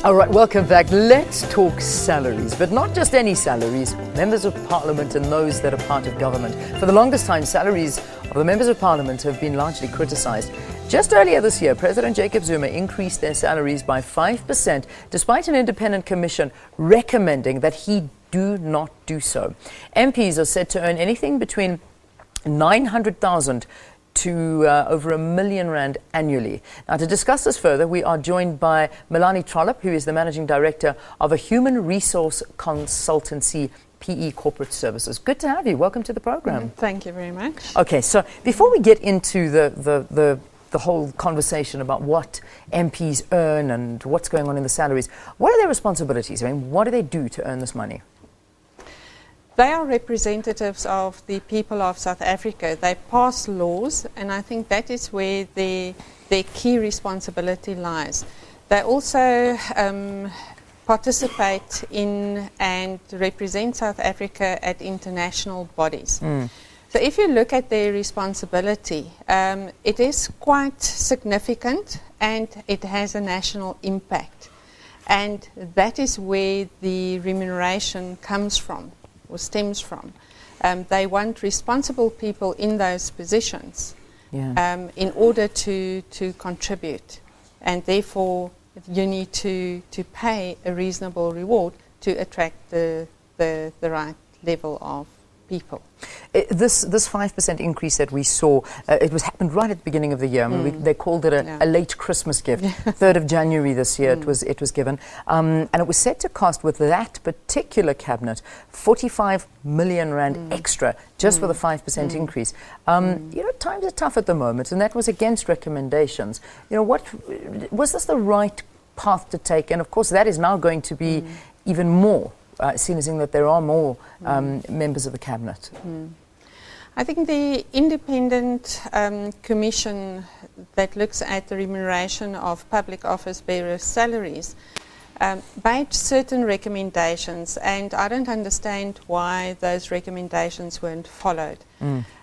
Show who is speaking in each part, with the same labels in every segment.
Speaker 1: All right, welcome back. Let's talk salaries, but not just any salaries, members of parliament and those that are part of government. For the longest time, salaries of the members of parliament have been largely criticised. Just earlier this year, President Jacob Zuma increased their salaries by 5%, despite an independent commission recommending that he do not do so. MPs are said to earn anything between 900,000 to over R1 million annually. Now, to discuss this further, we are joined by Melanie Trollip, who is the Managing Director of a human resource consultancy, PE Corporate Services. Good to have you. Welcome to the program.
Speaker 2: Thank you very much.
Speaker 1: Okay, so before we get into the whole conversation about what MPs earn and what's going on in the salaries, what are their responsibilities? I mean, what do they do to earn this money?
Speaker 2: They are representatives of the people of South Africa. They pass laws, and I think that is where their key responsibility lies. They also participate in and represent South Africa at international bodies. So if you look at their responsibility, it is quite significant and it has a national impact. And that is where the remuneration comes from. Or stems from. They want responsible people in those positions in order to contribute, and therefore you need to pay a reasonable reward to attract the right level of people.
Speaker 1: This 5% increase that we saw, it happened right at the beginning of the year. I mean, they called it a late Christmas gift. 3rd of January this year it was given. And it was set to cost, with that particular cabinet, 45 million rand extra just for the 5% increase. You know, times are tough at the moment, and that was against recommendations. You know, what was this the right path to take? And of course that is now going to be even more, seeing that there are more members of the cabinet.
Speaker 2: I think the independent commission that looks at the remuneration of public office bearers' salaries made certain recommendations, and I don't understand why those recommendations weren't followed.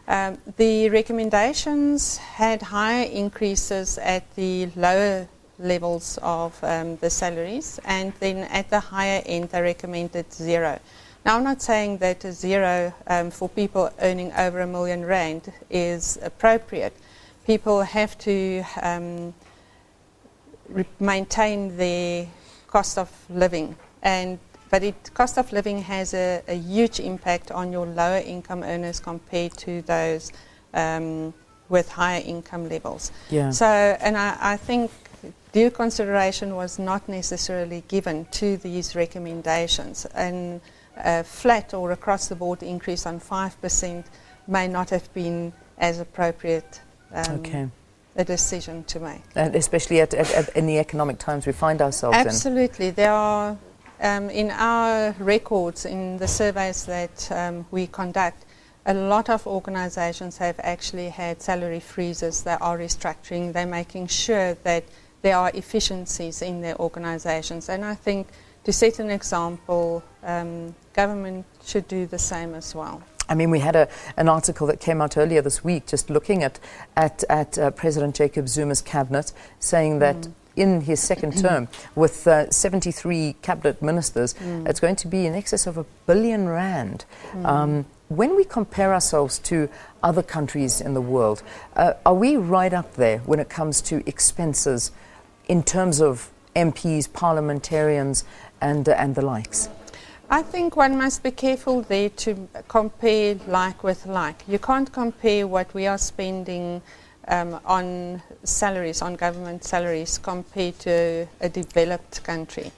Speaker 2: The recommendations had higher increases at the lower levels of the salaries, and then at the higher end they recommended zero. Now, I'm not saying that a zero for people earning over R1 million is appropriate. People have to maintain their cost of living, but cost of living has a huge impact on your lower income earners compared to those with higher income levels. So, and I think due consideration was not necessarily given to these recommendations, and a flat or across the board increase on 5% may not have been as appropriate a decision to make.
Speaker 1: And especially in the economic times we find ourselves in.
Speaker 2: Absolutely. There are, in our records, in the surveys that we conduct, a lot of organizations have actually had salary freezes. They are restructuring. They're making sure that there are efficiencies in their organizations. And I think, to set an example, government should do the same as well.
Speaker 1: I mean, we had an article that came out earlier this week just looking at President Jacob Zuma's cabinet, saying that in his second term, with 73 cabinet ministers, it's going to be in excess of R1 billion. When we compare ourselves to other countries in the world, are we right up there when it comes to expenses in terms of MPs, parliamentarians, and the likes?
Speaker 2: I think one must be careful there to compare like with like. You can't compare what we are spending on salaries, on government salaries, compared to a developed country.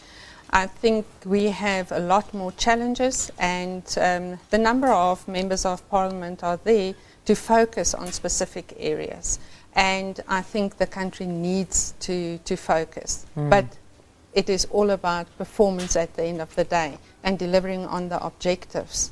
Speaker 2: I think we have a lot more challenges, and the number of members of parliament are there to focus on specific areas. And I think the country needs to focus. But it is all about performance at the end of the day and delivering on the objectives.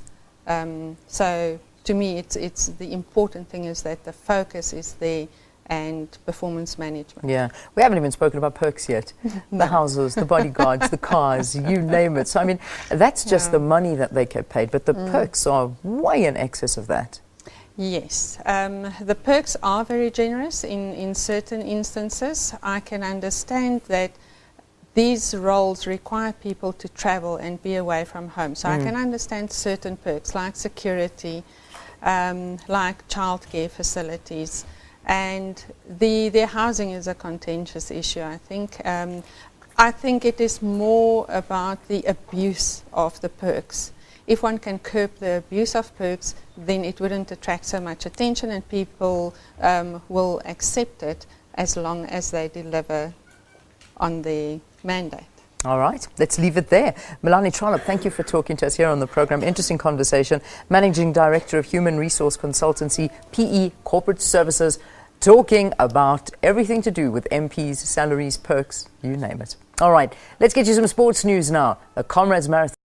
Speaker 2: So to me, it's the important thing is that the focus is there and performance management.
Speaker 1: Yeah, we haven't even spoken about perks yet. The houses, the bodyguards, the cars, you name it. So I mean, that's just the money that they get paid, but the perks are way in excess of that.
Speaker 2: Yes, the perks are very generous in certain instances. I can understand that these roles require people to travel and be away from home. So I can understand certain perks like security, like childcare facilities, and the housing is a contentious issue, I think. I think it is more about the abuse of the perks. If one can curb the abuse of perks, then it wouldn't attract so much attention, and people will accept it as long as they deliver on the mandate.
Speaker 1: All right, let's leave it there. Melanie Trollip, thank you for talking to us here on the program. Interesting conversation. Managing Director of Human Resource Consultancy, PE Corporate Services, talking about everything to do with MPs, salaries, perks, you name it. All right, let's get you some sports news now. The Comrades Marathon.